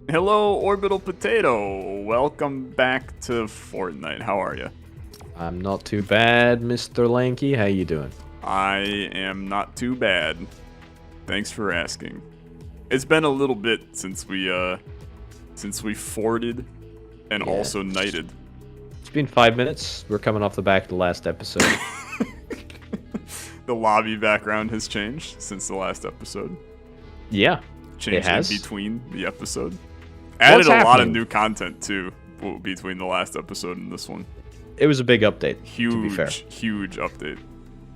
Hello, Orbital Potato. Welcome back to Fortnite. How are you? I'm not too bad, Mr. Lanky. How you doing? I am not too bad. Thanks for asking. It's been a little bit since we forded and Yeah. also knighted. It's been 5 minutes. We're coming off the back of the last episode. The lobby background has changed since the last episode. Yeah, Changed it has. in between the episode. Added What's a lot of happening? new content too between the last episode and this one. It was a big update, to be fair. Huge update.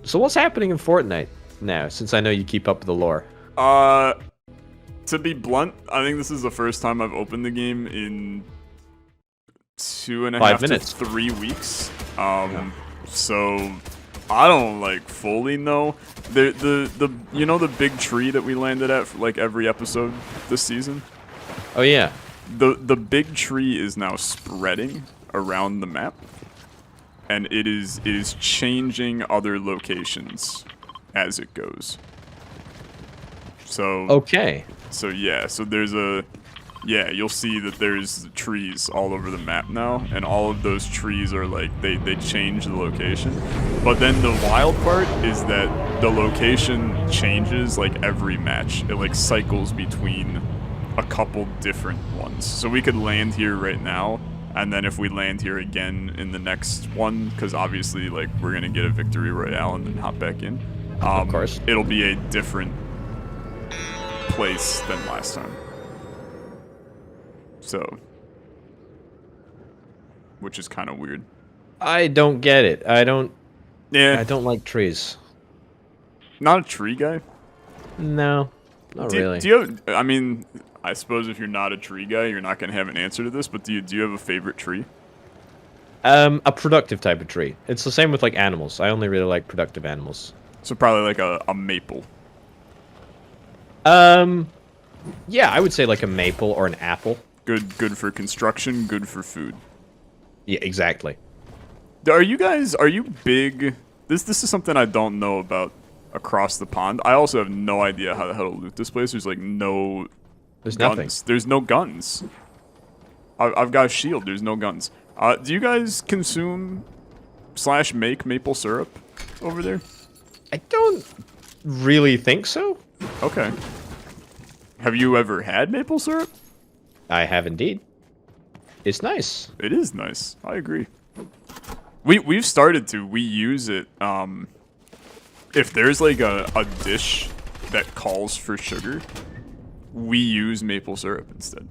So what's happening in Fortnite now, since I know you keep up with the lore? To be blunt, I think this is the first time I've opened the game in 2.5 5 to minutes. 3 weeks. So I don't fully know. The you know the big tree that we landed at for every episode this season? Oh yeah. The big tree is now spreading around the map, and it is changing other locations as it goes. So Okay. So yeah, so there's you'll see that there's trees all over the map now, and all of those trees are they change the location. But then the wild part is that the location changes every match. It cycles between a couple different ones. So we could land here right now, and then if we land here again in the next one, because obviously we're gonna get a victory royale and then hop back in. Of course. It'll be a different place than last time. So, which is kind of weird. I don't get it. I don't Yeah, like trees. not a tree guy. No, not really. Do you have, I mean, I suppose if you're not a tree guy, you're not going to have an answer to this, but do you have a favorite tree? A productive type of tree. It's the same with animals. I only really like productive animals. So probably a maple. Yeah, I would say a maple or an apple. Good for construction, good for food. Yeah, exactly. Are you big? This is something I don't know about across the pond. I also have no idea how the hell to loot this place. There's no There's guns. nothing. There's no guns. I've got a shield. There's no guns. Do you guys consume / make maple syrup over there? I don't really think so. Okay. Have you ever had maple syrup? I have indeed. It's nice. It is nice. I agree. We've started to. We use it. If there's a dish that calls for sugar, we use maple syrup instead.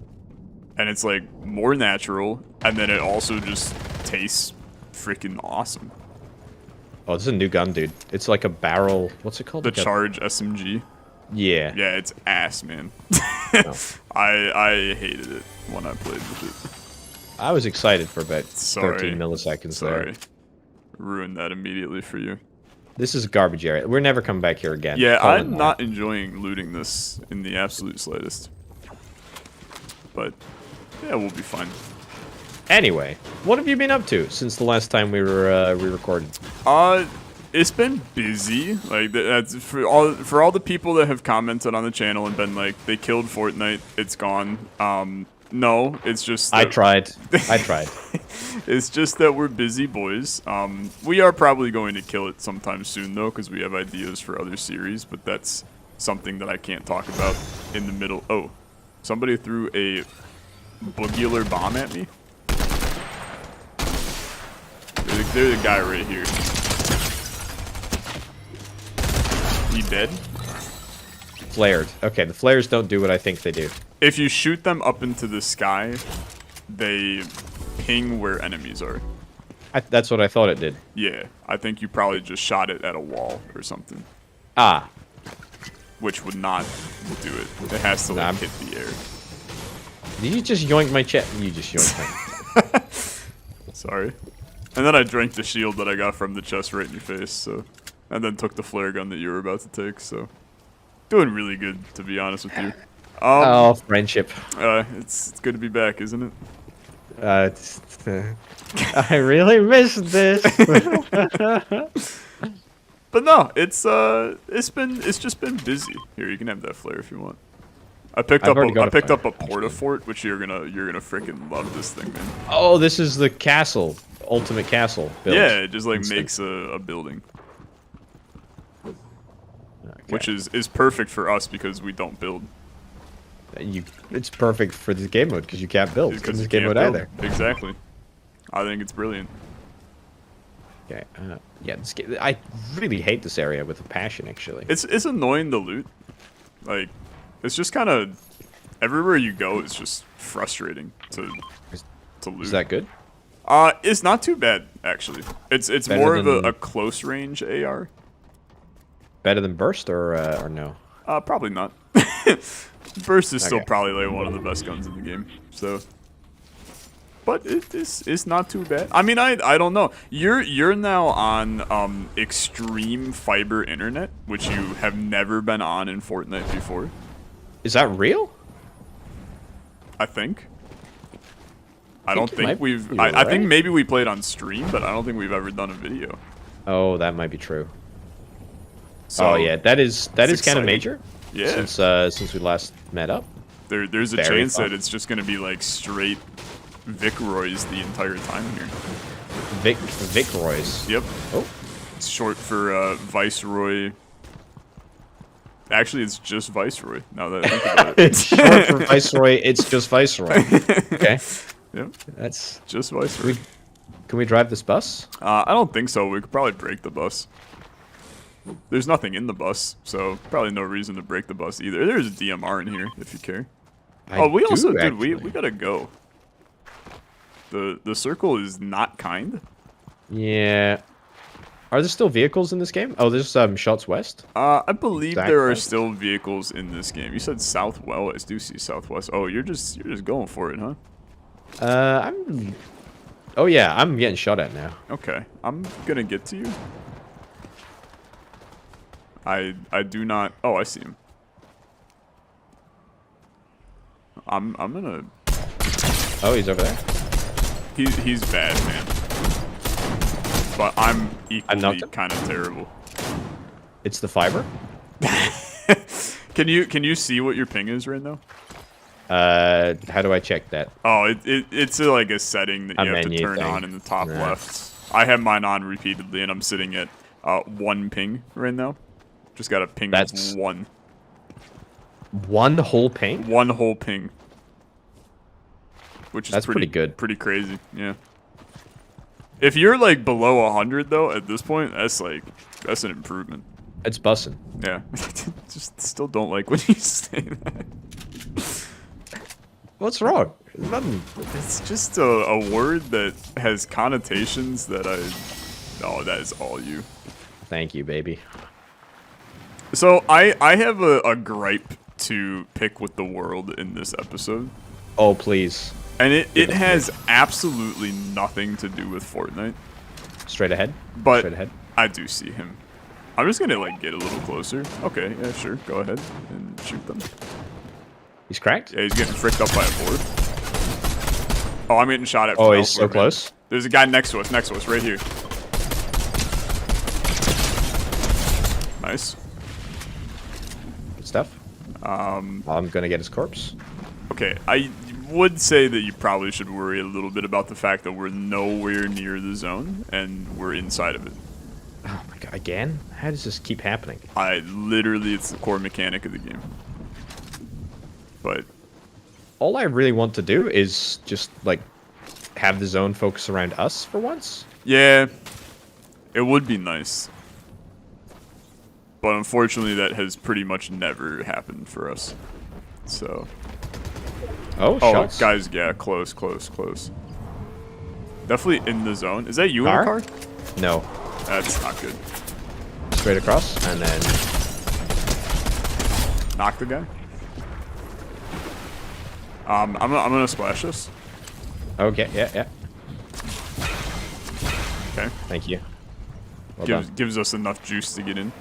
And it's more natural, and then it also just tastes freaking awesome. Oh, this is a new gun, dude. It's like a barrel. What's it called? The Charge SMG. Yeah. Yeah, it's ass, man. No. I hated it when I played with I was excited for about Sorry. 13 milliseconds it. Sorry. there. Ruined that immediately for you. This is a garbage area. We're never coming back here again. Yeah, Call it I'm now. not enjoying looting this in the absolute slightest. But, yeah, we'll be fine. Anyway, what have you been up to since the last time we recorded? It's been busy. That's for all the people that have commented on the channel and been they killed Fortnite, it's gone. No, it's just I that- tried. I tried. It's just that we're busy boys. We are probably going to kill it sometime soon though, because we have ideas for other series, but that's something that I can't talk about in the middle. Oh, somebody threw a boogular bomb at me. There's a guy right here. He dead? Flared. Okay, the flares don't do what I think they do. If you shoot them up into the sky, they ping where enemies are. That's what I thought it did. Yeah, I think you probably just shot it at a wall or something, Ah. which would not do it. It has to Nah. hit the air. Did you just yoink my chest? You just yoinked my... Sorry. And then I drank the shield that I got from the chest right in your face, so... And then took the flare gun that you were about to take, so... Doing really good, to be honest with you. Oh, friendship. It's good to be back, isn't it? I really missed this. But no, it's just been busy. Here, you can have that flare if you want. I picked I've up already got I picked fire, up a porta-fort, which you're gonna freaking love this thing, man. Oh, this is the castle, ultimate castle build. Yeah, it just like Instant. makes a building, Okay. which is perfect for us because we don't build. It's perfect for the game mode because you can't build in Because this you game can't mode build. either. Exactly. I think it's brilliant. Okay. Yeah, this game, I really hate this area with a passion. Actually, It's annoying to loot. Like, it's just kind of everywhere you go. It's just frustrating to loot. is that good? It's not too bad actually. It's Better more of than- a close range AR. Better than burst or no? Probably not. Burst is still Okay. probably like one of the best guns in the game. So, but it's not too bad. I mean, I don't know. You're now on extreme fiber internet, which you have never been on in Fortnite before. Is that real? I think. I don't it think might we've. be I think right. maybe we played on stream, but I don't think we've ever done a video. Oh, that might be true. So Oh yeah, that is kind of exciting. major. Yeah. Since we last met up. There's a Very chance fun. that it's just gonna be like straight Vic Roy's the entire time here. Vic Roy's. Yep. Oh, It's short for Viceroy. Actually, it's just Viceroy. Now that I think about it. it's short for Viceroy. It's just Viceroy. Okay, Yep. that's. Just Viceroy. Can we drive this bus? I don't think so. We could probably break the bus. There's nothing in the bus, so probably no reason to break the bus either. There's a DMR in here if you care. Oh, we also, dude, we gotta go. The circle is not kind. Yeah. Are there still vehicles in this game? Oh, there's shots west. I believe Exact there are west. still vehicles in this game. You said southwest. I do see southwest. Oh, you're just going for it, huh? I'm. Oh yeah, I'm getting shot at now. Okay, I'm gonna get to you. I do not. Oh, I see him. I'm gonna. Oh, he's over there. He's bad, man. But I'm equally knocked him. kind of terrible. It's the fiber. Can you see what your ping is right now? How do I check that? Oh, it's like a setting that A you have to menu turn thing. on in the top Yeah. left. I have mine on repeatedly, and I'm sitting at 1 ping right now. Just got a ping That's- of 1. One whole ping. 1 whole ping. Which is That's pretty good. Pretty crazy, yeah. If you're like below 100 though, at this point, that's an improvement. It's bussin'. Yeah. Just still don't like when you say that. What's wrong? There's nothing. It's just a word that has connotations that oh, that is all you. Thank you, baby. So I have a gripe to pick with the world in this episode. Oh, please. And it has absolutely nothing to do with Fortnite. Straight ahead. But Straight ahead. I do see him. I'm just gonna like get a little closer. Okay, yeah, sure. Go ahead and shoot them. He's cracked. Yeah, he's getting fricked up by a board. Oh, I'm getting shot at. Oh, from he's so elsewhere, man. close. There's a guy next to us, right here. Nice. Good stuff. I'm gonna get his corpse. Okay, I would say that you probably should worry a little bit about the fact that we're nowhere near the zone and we're inside of it. Oh my god! Again? How does this keep happening? It's the core mechanic of the game. But All I really want to do is just like have the zone focus around us for once. yeah, it would be nice. But unfortunately, that has pretty much never happened for us. So. Oh, Oh, shots. guys, yeah, close. Definitely in the zone. Is that you in the car? No. That's not good. Straight across, and then Knock the guy. I'm gonna splash this. okay, yeah. Okay. Thank you. Well done. Gives us enough juice to get in.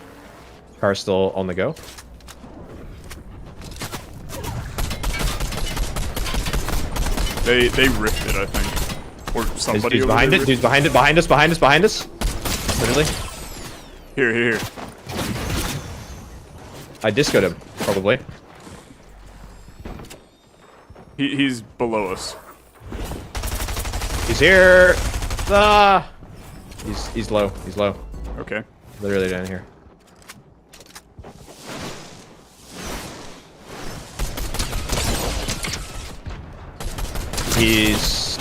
Car still on the go. They ripped it, I think, or somebody. Dude's over behind there it. Dude's behind it. Behind us. Literally. Here. I discoed him, probably. He's below us. He's here. Ah. He's low. He's low. Okay. Literally down here. He's...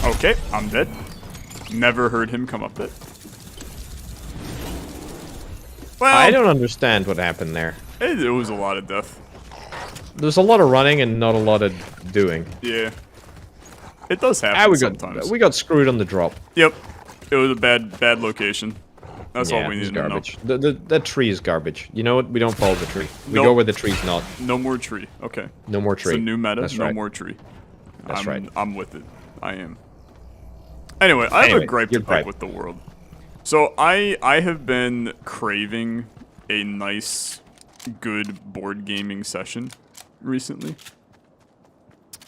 Okay, I'm dead. Never heard him come up it. Well, I don't understand what happened there. It was a lot of death. There's a lot of running and not a lot of doing. Yeah. It does happen sometimes. We got screwed on the drop. Yep. It was a bad location. That's Yeah, all we it's need to know. garbage. The tree is garbage. You know what? We don't follow the tree. We Nope. go where the tree's not. No more tree. Okay. No more tree. It's a new meta. That's no right. more tree. That's right. I'm with it. I am. Anyway, I have a gripe to pick with the world. So I have been craving a nice, good board gaming session recently.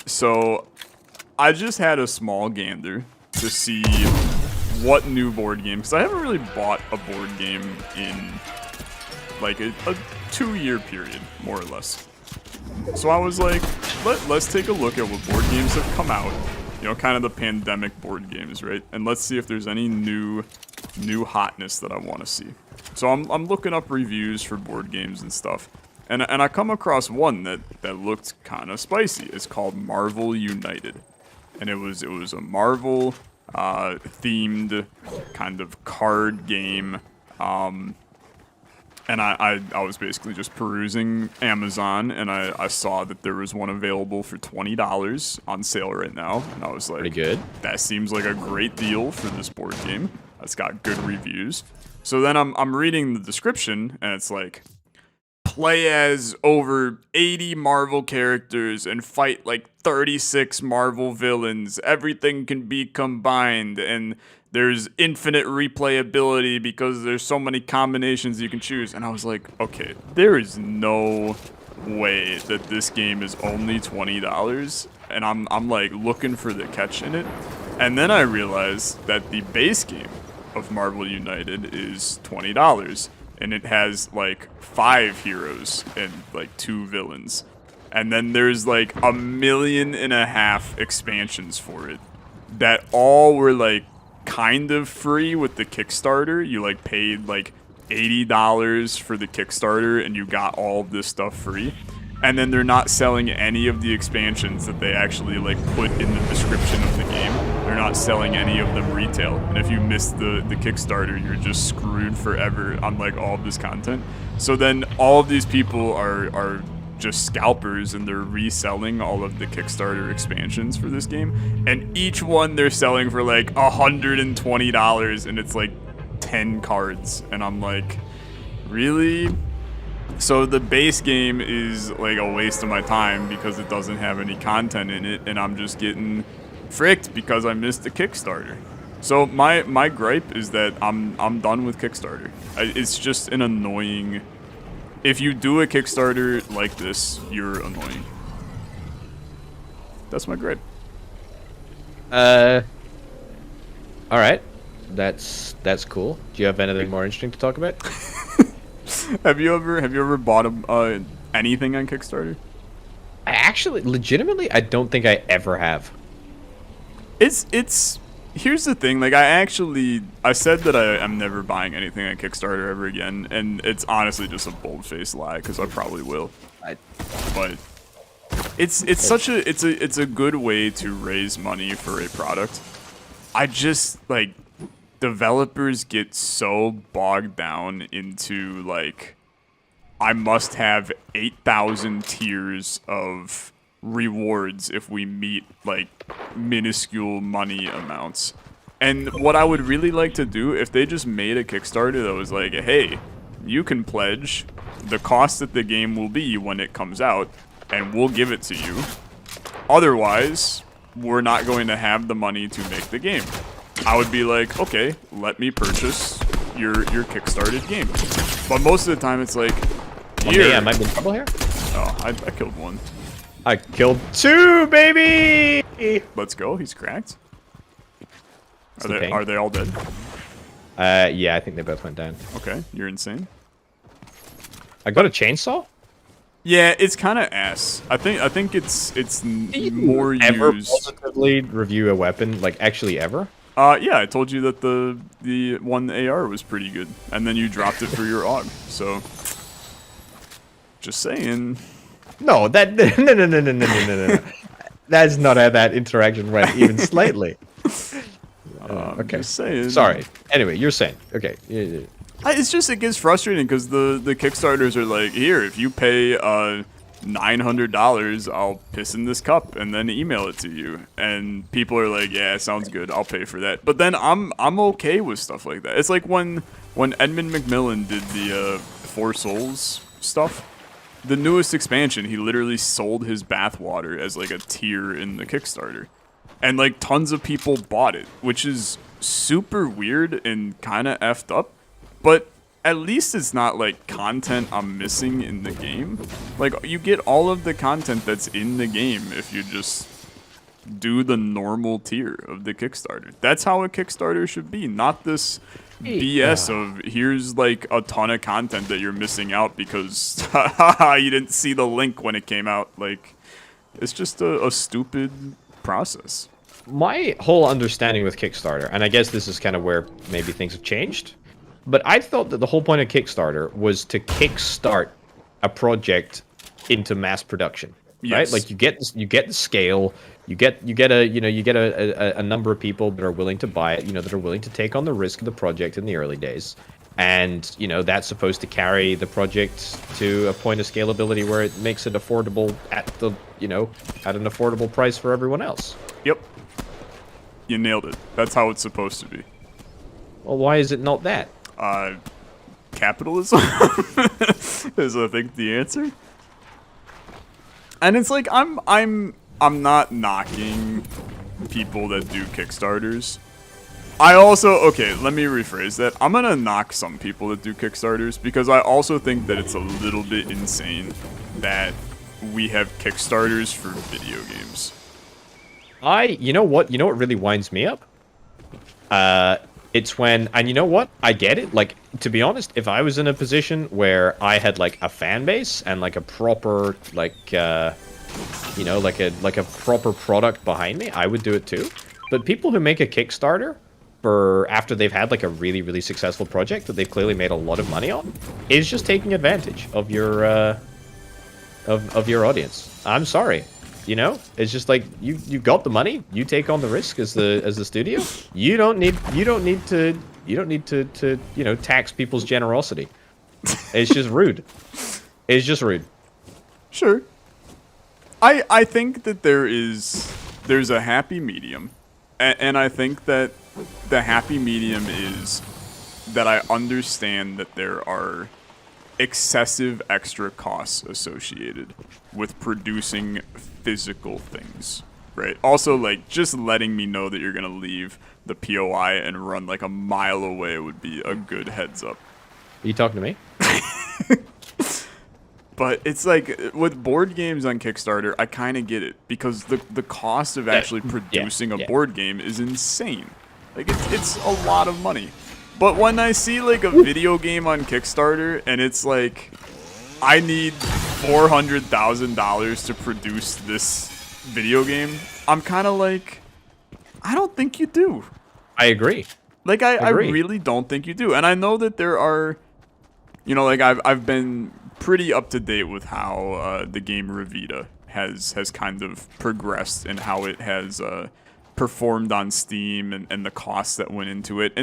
So I just had a small gander to see what new board game, because I haven't really bought a board game in like a 2-year period, more or less. So I was like, let's take a look at what board games have come out. You know, kind of the pandemic board games, right? And let's see if there's any new hotness that I want to see. So I'm looking up reviews for board games and stuff. And I come across one that looked kind of spicy. It's called Marvel United. And it was a Marvel themed kind of card game. And I was basically just perusing Amazon, and I saw that there was one available for $20 on sale right now. And I was like, Pretty good. that seems like a great deal for this board game. It's got good reviews. So then I'm reading the description, and it's like, play as over 80 Marvel characters and fight like 36 Marvel villains. Everything can be combined, and there's infinite replayability because there's so many combinations you can choose. And I was like, okay, there is no way that this game is only $20. And I'm like looking for the catch in it. And then I realized that the base game of Marvel United is $20. And it has like 5 heroes and like 2 villains. And then there's like 1.5 million expansions for it that all were like kind of free with the Kickstarter. You like paid like $80 for the Kickstarter and you got all of this stuff free. And then they're not selling any of the expansions that they actually like put in the description of the game. They're not selling any of them retail. And if you miss the Kickstarter, you're just screwed forever on like all of this content. So then all of these people are just scalpers, and they're reselling all of the Kickstarter expansions for this game. And each one they're selling for like $120, and it's like 10 cards. And I'm like, really? So the base game is like a waste of my time because it doesn't have any content in it, and I'm just getting fricked because I missed the Kickstarter. So my gripe is that I'm done with Kickstarter. It's just an annoying. If you do a Kickstarter like this, you're annoying. That's my gripe. All right, that's cool. Do you have anything more interesting to talk about? Have you ever bought anything on Kickstarter? I actually, legitimately, I don't think I ever have. It's here's the thing, like I said that I'm never buying anything on Kickstarter ever again, and it's honestly just a bold-faced lie because I probably will. But it's a good way to raise money for a product. I just like developers get so bogged down into like I must have 8,000 tiers of rewards if we meet like minuscule money amounts. And what I would really like to do if they just made a Kickstarter that was like, hey, you can pledge the cost that the game will be when it comes out, and we'll give it to you. Otherwise, we're not going to have the money to make the game. I would be like, okay, let me purchase your Kickstarted game. But most of the time, it's like, here. Yeah, I might be in trouble here. Oh, I killed one. I killed 2, baby! Let's go. He's cracked. Are they all dead? Yeah, I think they both went down. Okay, you're insane. I got a chainsaw? Yeah, it's kind of ass. I think it's more Ever used. positively review a weapon, like actually ever? Yeah, I told you that the one AR was pretty good, and then you dropped it for your AUG. So, just saying. No, that no. That's not how that interaction went, even slightly. Okay. Just saying. Sorry. Anyway, you're saying. Okay. Yeah. It's just, it gets frustrating because the Kickstarters are like, here, if you pay $900, I'll piss in this cup and then email it to you. And people are like, yeah, sounds good, I'll pay for that. But then I'm okay with stuff like that. It's like when Edmund McMillan did the Four Souls stuff. The newest expansion, he literally sold his bathwater as like a tier in the Kickstarter. And like tons of people bought it, which is super weird and kind of effed up. But at least it's not like content I'm missing in the game. Like, you get all of the content that's in the game if you just do the normal tier of the Kickstarter. That's how a Kickstarter should be, not this BS of here's like a ton of content that you're missing out because you didn't see the link when it came out. Like, it's just a stupid process. My whole understanding with Kickstarter, and I guess this is kind of where maybe things have changed, but I thought that the whole point of Kickstarter was to kickstart a project into mass production, right? Yes. Like you get the scale, you get a number of people that are willing to buy it, that are willing to take on the risk of the project in the early days, and that's supposed to carry the project to a point of scalability where it makes it affordable at the at an affordable price for everyone else. Yep. You nailed it. That's how it's supposed to be. Well, why is it not that? Capitalism is, I think, the answer. And it's like I'm not knocking people that do Kickstarters. I also, okay, let me rephrase that. I'm gonna knock some people that do Kickstarters because I also think that it's a little bit insane that we have Kickstarters for video games. You know what really winds me up? It's when, and you know what? I get it. Like, to be honest, if I was in a position where I had like a fan base and like a proper like a proper product behind me, I would do it too. But people who make a Kickstarter for after they've had like a really, really successful project that they've clearly made a lot of money on is just taking advantage of your of your audience. I'm sorry. It's just like you got the money, you take on the risk as the studio. You don't need to tax people's generosity. It's just rude. It's just rude. Sure. I think that there's a happy medium, and I think that the happy medium is that I understand that there are excessive extra costs associated with producing physical things, right? Also, like, just letting me know that you're gonna leave the POI and run like a mile away would be a good heads up. Are you talking to me? But it's like, with board games on Kickstarter, I kind of get it, because the cost of actually producing a board game is insane. Like, it's a lot of money. But when I see like a video game on Kickstarter and it's like, I need $400,000 to produce this video game, I'm kind of like, I don't think you do. I agree. Like, I really don't think you do. And I know that there are, like, I've been pretty up to date with how the game Revita has kind of progressed and how it has performed on Steam and the costs that went into it.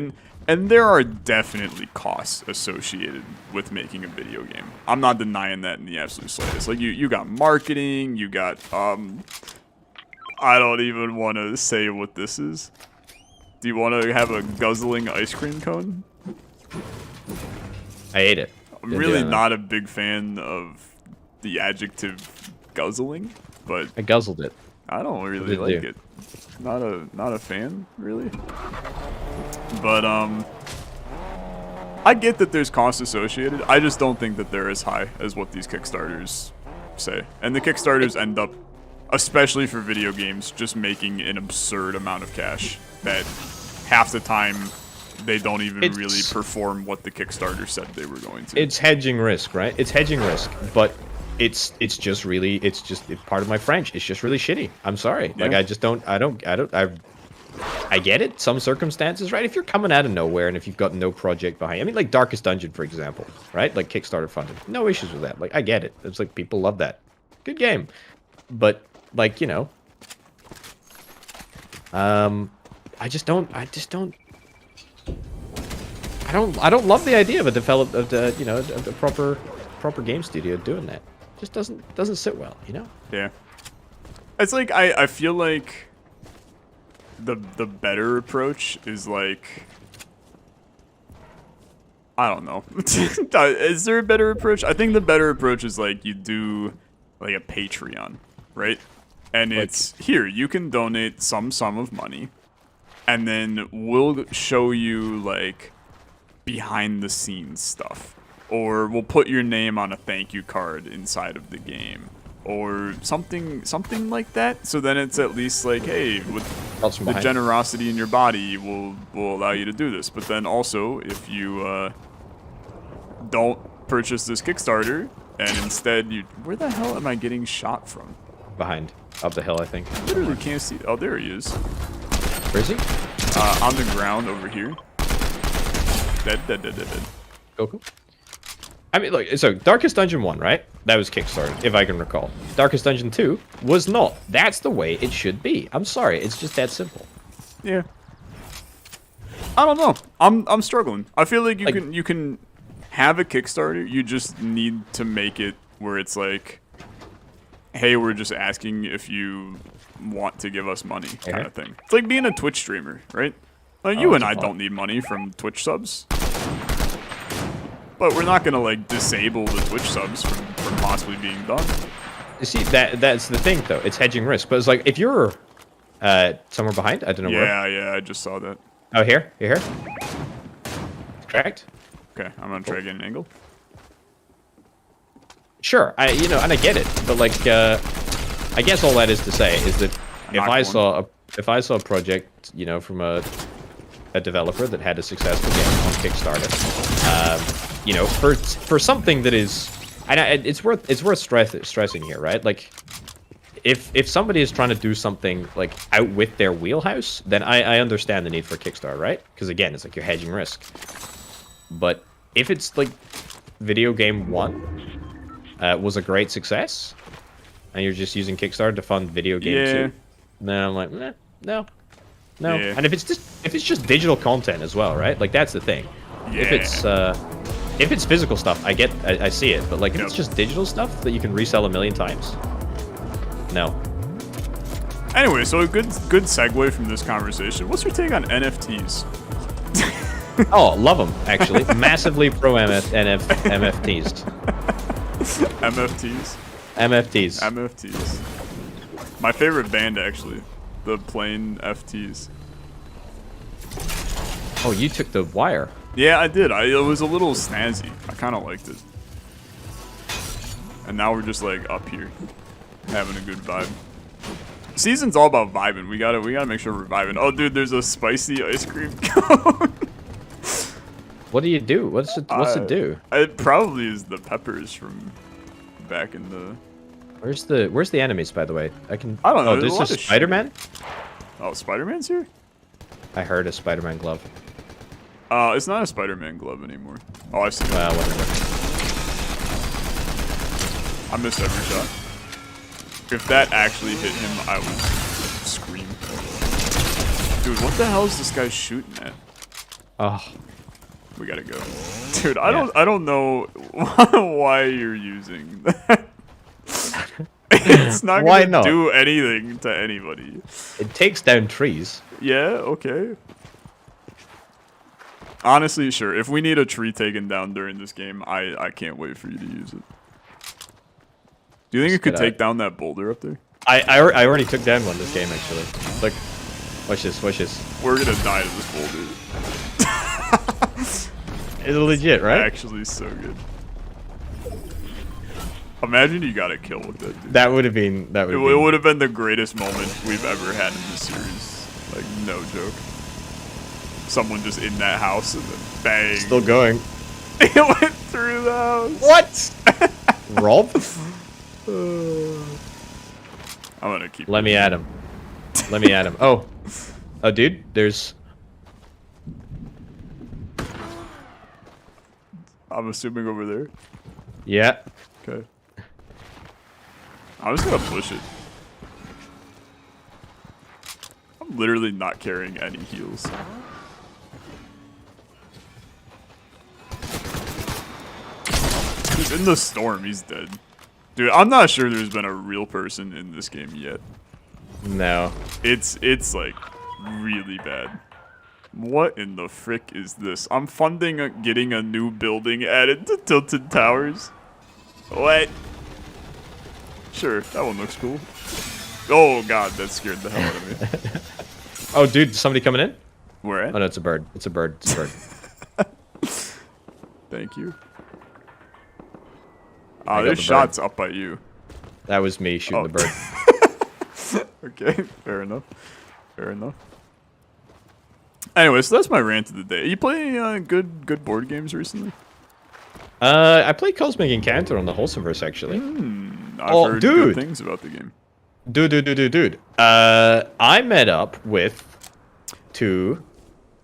And there are definitely costs associated with making a video game. I'm not denying that in the absolute slightest. Like, you got marketing, you got, I don't even want to say what this is. Do you want to have a guzzling ice cream cone? I ate it. I'm really not a big fan of the adjective guzzling, but I guzzled it. I don't really like it. Not a fan, really. But I get that there's costs associated. I just don't think that they're as high as what these Kickstarters say. And the Kickstarters end up, especially for video games, just making an absurd amount of cash that half the time they don't even really perform what the Kickstarter said they were going to. It's hedging risk, right? It's hedging risk, but it's just really, it's part of my French. It's just really shitty. I'm sorry. Like Yeah. I get it. Some circumstances, right? If you're coming out of nowhere and if you've got no project behind, I mean, like Darkest Dungeon, for example, right? Like Kickstarter funded, no issues with that. Like I get it. It's like people love that. Good game, but like I just don't love the idea of a proper game studio doing that. Just doesn't sit well, you know? Yeah. It's like I feel like the better approach is like, I don't know. Is there a better approach? I think the better approach is like you do like a Patreon, right? And it's here, you can donate some sum of money, and then we'll show you like behind the scenes stuff, or we'll put your name on a thank you card inside of the game, or something like that. So then it's at least like, hey, with the generosity in your body will allow you to do this. But then also, if you don't purchase this Kickstarter and instead where the hell am I getting shot from? Behind, up the hill, I think. Literally can't see. Oh, there he is. Where is he? On the ground over here. Dead. Cool. I mean, look, so Darkest Dungeon 1, right? That was Kickstarter, if I can recall. Darkest Dungeon 2 was not. That's the way it should be. I'm sorry, it's just that simple. Yeah. I don't know. I'm struggling. I feel like you can have a Kickstarter. You just need to make it where it's like, hey, we're just asking if you want to give us money, kind of thing. It's like being a Twitch streamer, right? Like you and I don't need money from Twitch subs. But we're not gonna like disable the Twitch subs from possibly being done. You see, that's the thing though. It's hedging risk. But it's like if you're somewhere behind, I don't know where. Yeah, I just saw that. Oh, here? You're here? Correct? Okay, I'm gonna try to get an angle. Sure, and I get it, but like, I guess all that is to say is that if I saw a project, from a developer that had a successful game on Kickstarter, for something that is, and it's worth stressing here, right? Like, if somebody is trying to do something like out with their wheelhouse, then I understand the need for Kickstarter, right? Because again, it's like you're hedging risk. But if it's like Video Game 1 was a great success, and you're just using Kickstarter to fund Video Game 2, then I'm like, no. Yeah. And if it's just digital content as well, right? Like that's the thing. Yeah. If it's physical stuff, I see it, but like if it's just digital stuff that you can resell 1,000,000 times, no. Anyway, so a good segue from this conversation. What's your take on NFTs? Oh, love them actually. Massively pro MFTs. MFTs. My favorite band, actually. The plain FTs. Oh, you took the wire. Yeah, I did. It was a little snazzy. I kind of liked it. And now we're just like up here, having a good vibe. Season's all about vibing. We gotta make sure we're vibing. Oh, dude, there's a spicy ice cream cone. What do you do? What's it do? It probably is the peppers from back in the. Where's the enemies, by the way? I don't know. Oh, there's a Spider-Man? Oh, Spider-Man's here? I heard a Spider-Man glove. It's not a Spider-Man glove anymore. Oh, I see. Well, whatever. I missed every shot. If that actually hit him, I would scream. Dude, what the hell is this guy shooting at? Oh. We gotta go. Dude, I don't know why you're using that. It's not gonna do anything to anybody. It takes down trees. Yeah, okay. Honestly, sure. If we need a tree taken down during this game, I can't wait for you to use it. Do you think it could take down that boulder up there? I already took down one this game, actually. Look. Watch this. We're gonna die to this boulder. It's legit, right? Actually so good. Imagine you got a kill with that, dude. That would have been... It would have been the greatest moment we've ever had in this series. Like, no joke. Someone just in that house and then bang. Still going. It went through the house. What? Rob? I'm gonna keep. Let me at him. Let me at him. Oh, dude, there's. I'm assuming over there. Yeah. Okay. I'm just gonna push it. I'm literally not carrying any heals. He's in the storm. He's dead. Dude, I'm not sure there's been a real person in this game yet. No. It's like really bad. What in the frick is this? I'm funding getting a new building added to Tilted Towers. What? Sure, that one looks cool. Oh god, that scared the hell out of me. Oh, dude, somebody coming in? Where at? Oh no, it's a bird. It's a bird. It's a bird. Thank you. I got There's the shots up by you. That was me shooting the bird. Okay, fair enough. Fair enough. Anyway, so that's my rant of the day. You play good board games recently? I played Cosmic Encounter on the Wholesomeverse, actually. I've heard good things about the game. Dude. I met up with 2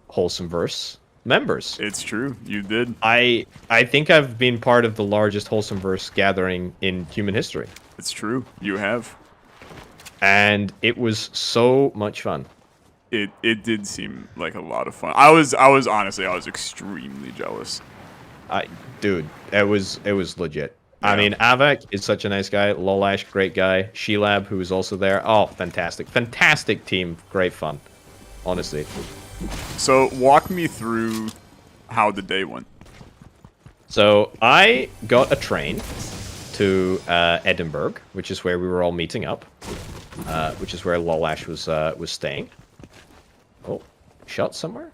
Wholesomeverse members. It's true, you did. I think I've been part of the largest Wholesomeverse gathering in human history. It's true, you have. And it was so much fun. It did seem like a lot of fun. I was honestly extremely jealous. Dude, it was legit. Yeah. I mean, Avak is such a nice guy. Lolash, great guy. Shilab, who is also there. Oh, fantastic team. Great fun, honestly. So walk me through how the day went. So I got a train to Edinburgh, which is where we were all meeting up, which is where Lolash was staying. Oh, shot somewhere?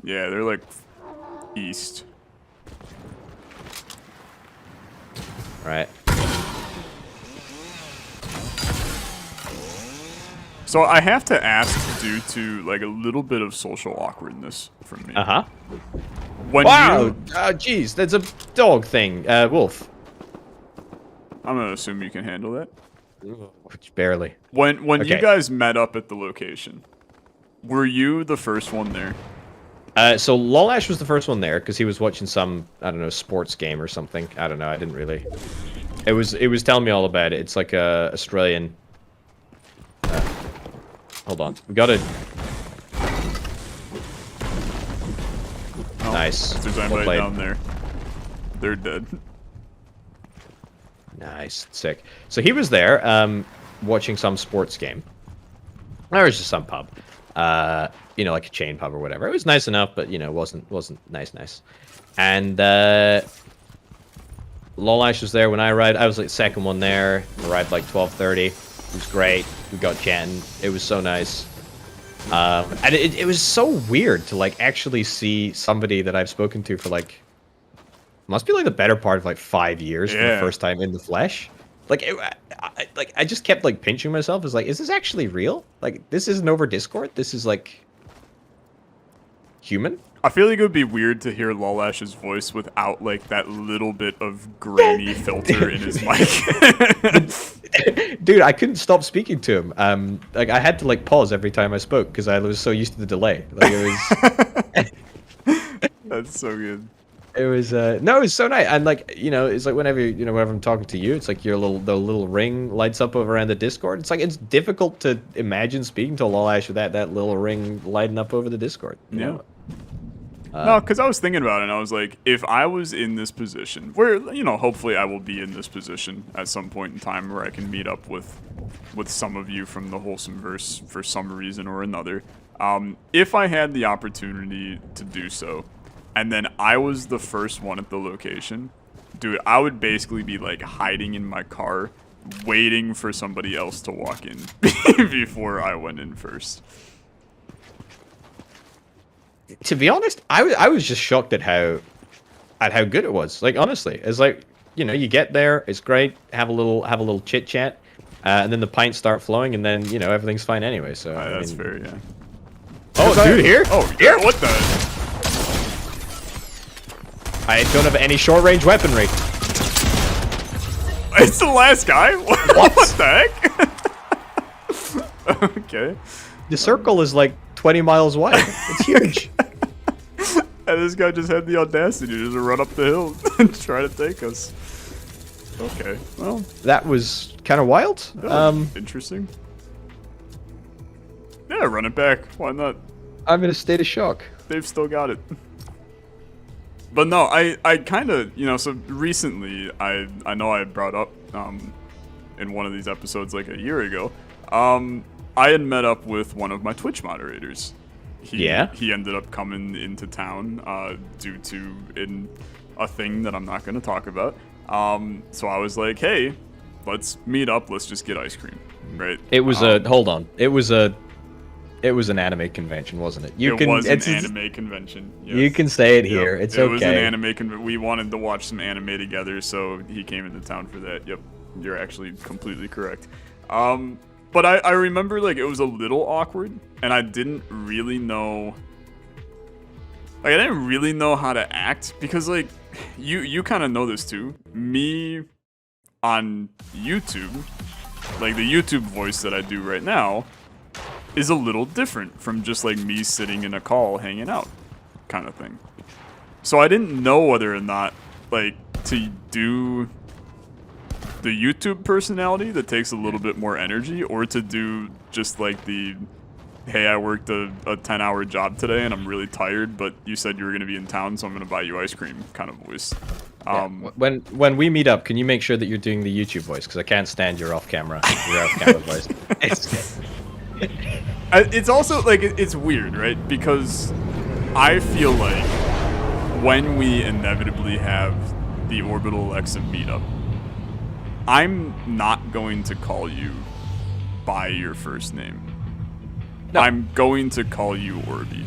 Yeah, they're like east. Right. So I have to ask due to like a little bit of social awkwardness from me. Uh-huh. When Wow! you, Oh, jeez, that's a dog thing. Wolf. I'm gonna assume you can handle that. Barely. When you Okay. guys met up at the location, were you the first one there? So Lolash was the first one there because he was watching some, I don't know, sports game or something. I don't know. I didn't really. It was telling me all about it. It's like a Australian. Hold on. We got it. Oh, Nice. if there's Well anybody played. down there, they're dead. Nice. Sick. So he was there watching some sports game. Or it was just some pub. You know, like a chain pub or whatever. It was nice enough, but, you know, wasn't nice. And Lolash was there when I arrived. I was like the second one there. Arrived like 12:30. It was great. We got chatting. It was so nice. And it was so weird to like actually see somebody that I've spoken to for like must be like the better part of like 5 years for the first time in the flesh. Like I just kept like pinching myself. It's like, is this actually real? Like this isn't over Discord. This is like human. I feel like it would be weird to hear Lolash's voice without like that little bit of grainy filter in his mic. Dude, I couldn't stop speaking to him. Like I had to like pause every time I spoke because I was so used to the delay. Like it was. That's so good. It was no, it was so nice. And like, you know, it's like whenever I'm talking to you, it's like the little ring lights up over around the Discord. It's like it's difficult to imagine speaking to Lolash with that little ring lighting up over the Discord. You know? No, because I was thinking about it, and I was like, if I was in this position, where, you know, hopefully I will be in this position at some point in time where I can meet up with some of you from the Wholesomeverse for some reason or another, if I had the opportunity to do so, and then I was the first one at the location, dude, I would basically be, like, hiding in my car, waiting for somebody else to walk in before I went in first. To be honest, I was just shocked at how good it was. Like honestly, it's like, you know, you get there, it's great, have a little chit chat, and then the pints start flowing, and then you know everything's fine anyway. So That's fair, yeah. Oh, dude, here? Oh, here? What the? I don't have any short range weaponry. It's the last guy? What the heck? Okay. The circle is like 20 miles wide. It's huge. And this guy just had the audacity to just run up the hill and try to take us. Okay, well. That was kind of wild. Interesting. Yeah, run it back. Why not? I'm in a state of shock. They've still got it. But no, I kind of, you know, so recently, I know I brought up in one of these episodes like a year ago, I had met up with one of my Twitch moderators. He ended up coming into town due to a thing that I'm not going to talk about. So I was like, hey, let's meet up. Let's just get ice cream, right? It was hold on. It was an anime convention, wasn't it? It was an anime convention. Yes. You can say it here. It's okay. It was an anime convention. We wanted to watch some anime together, so he came into town for that. Yep, you're actually completely correct. But I remember, like, it was a little awkward, and I didn't really know... Like, I didn't really know how to act, because, like, you kind of know this, too. Me on YouTube, like, the YouTube voice that I do right now, is a little different from just, like, me sitting in a call hanging out kind of thing. So I didn't know whether or not, like, to do the YouTube personality that takes a little bit more energy, or to do just like the, hey, I worked a 10-hour job today and I'm really tired, but you said you were going to be in town, so I'm going to buy you ice cream kind of voice. When we meet up, can you make sure that you're doing the YouTube voice? Because I can't stand your off-camera voice. It's also, like, it's weird, right? Because I feel like when we inevitably have the Orbital Alexa meetup, I'm not going to call you by your first name. No. I'm going to call you Orby.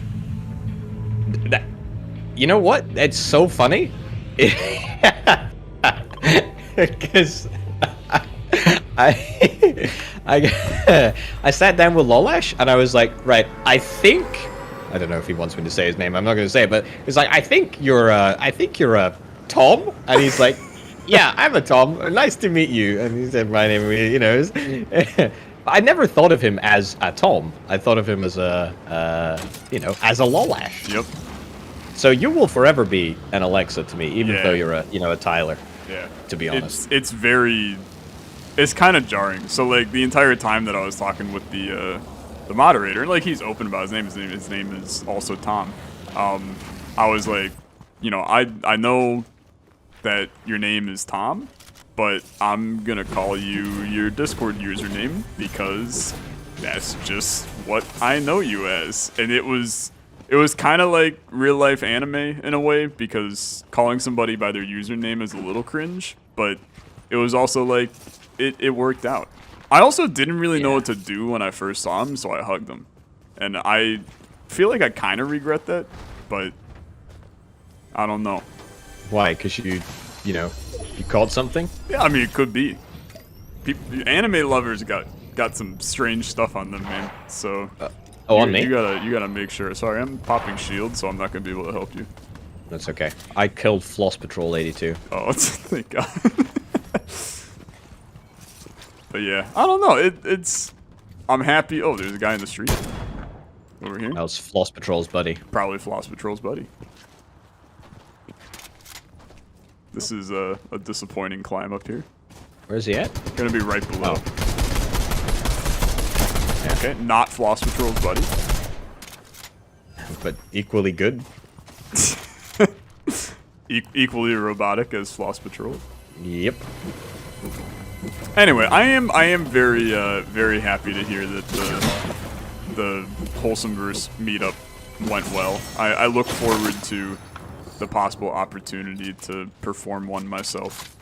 You know what? It's so funny. Because I sat down with Lolash and I was like, right, I don't know if he wants me to say his name. I'm not going to say it, but it's like, I think you're a Tom, and he's like, yeah, I'm a Tom. Nice to meet you. And he said my name, you know. I never thought of him as a Tom. I thought of him as a, as a Lolash. Yep. So you will forever be an Alexa to me, even though you're a Tyler. Yeah. To be honest. It's kind of jarring. So, like, the entire time that I was talking with the moderator, and, like, he's open about his name is also Tom. I was like, you know, I know that your name is Tom, but I'm gonna call you your Discord username because that's just what I know you as. And it was kind of like real life anime in a way, because calling somebody by their username is a little cringe, but it was also like it worked out. I also didn't really know what to do when I first saw him, so I hugged him. And I feel like I kind of regret that, but I don't know. Why? Because you caught something? Yeah, I mean, it could be. Anime lovers got some strange stuff on them, man. So, on me? You gotta make sure. Sorry, I'm popping shield, so I'm not gonna be able to help you. That's okay. I killed Floss Patrol 82. Oh, thank God. But yeah, I don't know. It's. I'm happy. Oh, there's a guy in the street over here. That was Floss Patrol's buddy. Probably Floss Patrol's buddy. This is a disappointing climb up here. Where's he at? Gonna be right below. Oh. Yeah. Okay, not Floss Patrol's buddy. But equally good. Equally robotic as Floss Patrol. Yep. Anyway, I am very very happy to hear that the Wholesomeverse meetup went well. I look forward to the possible opportunity to perform one myself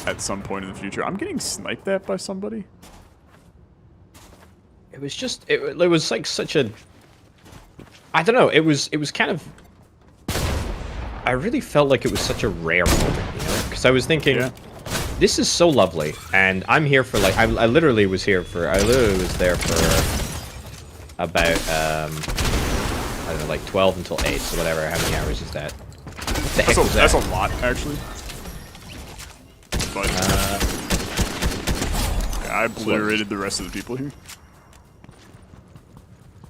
at some point in the future. I'm getting sniped at by somebody. It was just it was like such a, I don't know, it was kind of, I really felt like it was such a rare moment, you know, because I was thinking, this is so lovely, and I'm here for like, I literally was there for about I don't know, like 12 until 8, so whatever. How many hours is that? The heck was that? That's a lot, actually. But I obliterated the rest of the people here.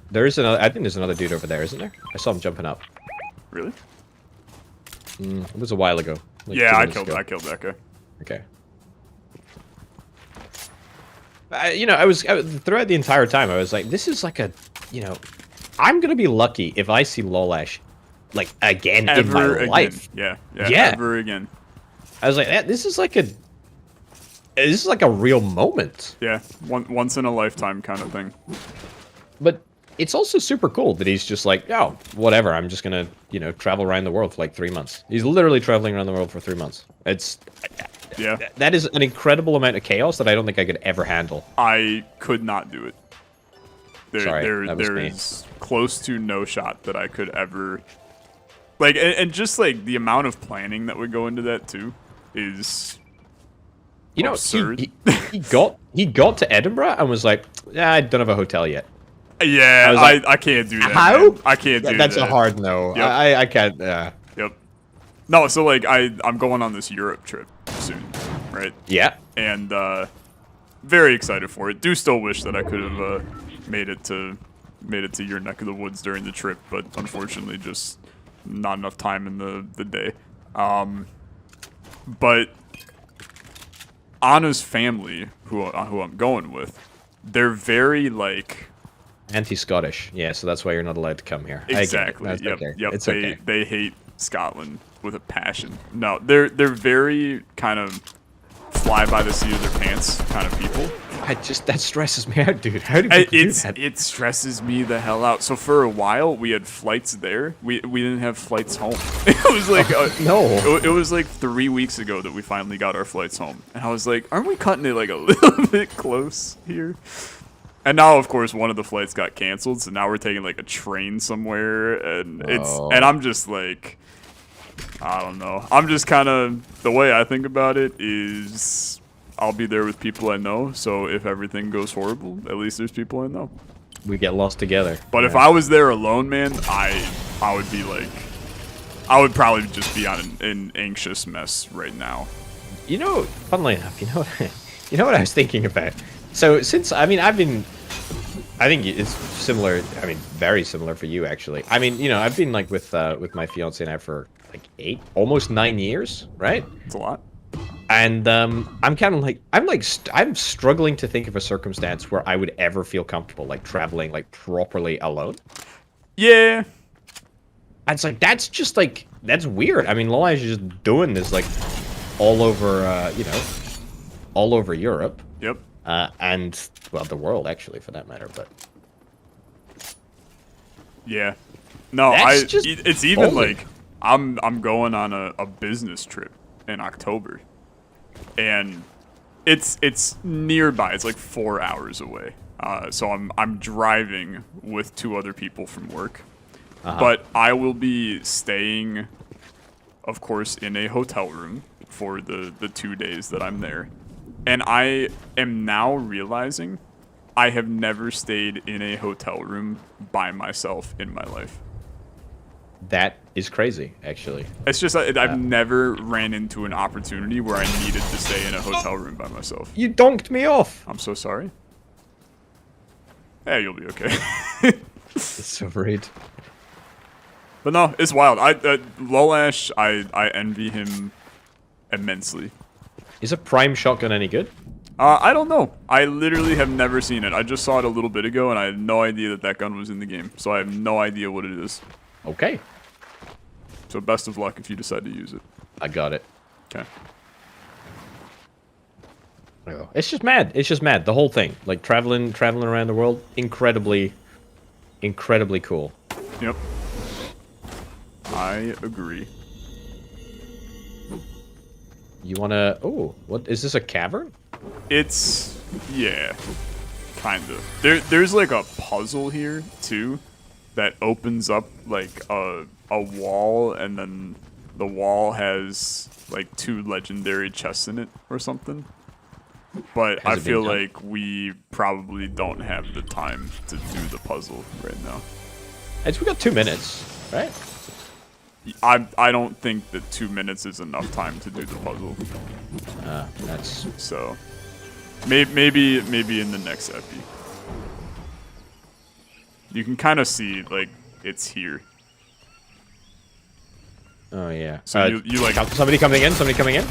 There is another. I think there's another dude over there, isn't there? I saw him jumping up. Really? It was a while ago. Like Yeah, 2 I minutes killed ago. that guy. Okay. I was throughout the entire time. I was like, this is like a, I'm gonna be lucky if I see Lolash, like again in my life. Yeah. Ever again. I was like, this is like a real moment. Yeah, once in a lifetime kind of thing. But it's also super cool that he's just like, oh, whatever. I'm just gonna, travel around the world for like 3 months. He's literally traveling around the world for 3 months. Yeah. That is an incredible amount of chaos that I don't think I could ever handle. I could not do it. Sorry, is close to no shot that I could ever. Like, and just like the amount of planning that would go into that too is. Absurd. He got to Edinburgh and was like, yeah, I don't have a hotel yet. Yeah, I can't do that. How? Man. I can't do that. That's a hard no. Yep. I can't. Yep. No, so like I'm going on this Europe trip soon, right? Yeah. And very excited for it. Do still wish that I could have made it to your neck of the woods during the trip, but unfortunately just not enough time in the day. But Anna's family, who I'm going with, they're very like anti-Scottish. Yeah, so that's why you're not allowed to come here. Exactly. Yep. Okay. Yep. It's okay. They hate Scotland with a passion. No, they're very kind of fly by the seat of their pants kind of people. That stresses me out, dude. How do people do that? It stresses me the hell out. So for a while we had flights there. We didn't have flights home. It was like no. It was like 3 weeks ago that we finally got our flights home, and I was like, aren't we cutting it like a little bit close here? And now, of course, one of the flights got canceled, so now we're taking like a train somewhere, and and I'm just like, I don't know. I'm just kind of, the way I think about it is, I'll be there with people I know. So if everything goes horrible, at least there's people I know. We get lost together. But if I was there alone, man, I would be like, I would probably just be on an anxious mess right now. Funnily enough, you know what I was thinking about. So since I think it's similar. I mean, very similar for you, actually. I mean, I've been like with my fiance now for like almost 9 years, right? It's a lot. And I'm kind of like, I'm struggling to think of a circumstance where I would ever feel comfortable like traveling like properly alone. Yeah. And it's like that's weird. I mean, Lola is just doing this like all over, all over Europe. Yep. And well, the world actually, for that matter. But yeah, no, it's even boldly. like I'm going on a business trip in October, and it's nearby. It's like 4 hours away. So I'm driving with 2 other people from work, but I will be staying, of course, in a hotel room for the 2 days that I'm there. And I am now realizing I have never stayed in a hotel room by myself in my life. That is crazy, actually. It's just I've never ran into an opportunity where I needed to stay in a hotel room by myself. You donked me off. I'm so sorry. Hey, you'll be okay. It's so rude. But no, it's wild. Lolash, I envy him immensely. Is a prime shotgun any good? I don't know. I literally have never seen it. I just saw it a little bit ago, and I had no idea that gun was in the game. So I have no idea what it is. Okay. So best of luck if you decide to use it. I got it. Okay. It's just mad. It's just mad. The whole thing. Like, traveling around the world. Incredibly cool. Yep. I agree. You wanna... Oh, what? Is this a cavern? It's... yeah. Kind of. There's like a puzzle here, too, that opens up, like, a wall, and then the wall has, like, 2 legendary chests in it, or something. But I feel like we probably don't have the time to do the puzzle right now. We got 2 minutes, right? I don't think that 2 minutes is enough time to do the puzzle. That's... So... Maybe in the next epi. You can kind of see like it's here. Oh yeah. So you like somebody coming in? Somebody coming in?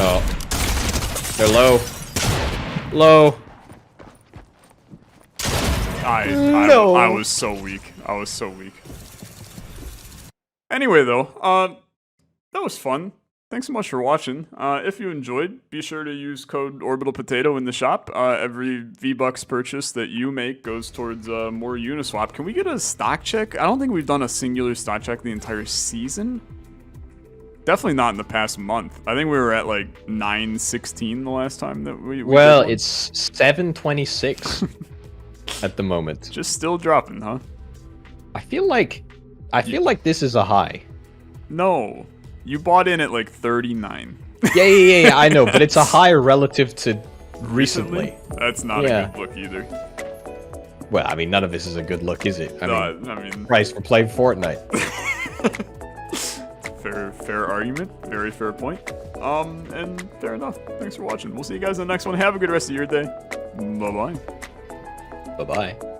Oh, they're low. Low. I was so weak. I was so weak. Anyway, though, that was fun. Thanks so much for watching. If you enjoyed, be sure to use code Orbital Potato in the shop. Every V-Bucks purchase that you make goes towards more Uniswap. Can we get a stock check? I don't think we've done a singular stock check the entire season. Definitely not in the past month. I think we were at like 916 the last time that we well, did one. it's 726 at the moment. Just still dropping, huh? I feel like this is a high. No. You bought in at like 39. Yeah, I know, but it's a high relative to recently. That's not a good look either. Well, I mean, none of this is a good look, is it? I mean, Christ, we're playing Fortnite. Fair argument. Very fair point. And fair enough. Thanks for watching. We'll see you guys in the next one. Have a good rest of your day. Bye-bye. Bye-bye.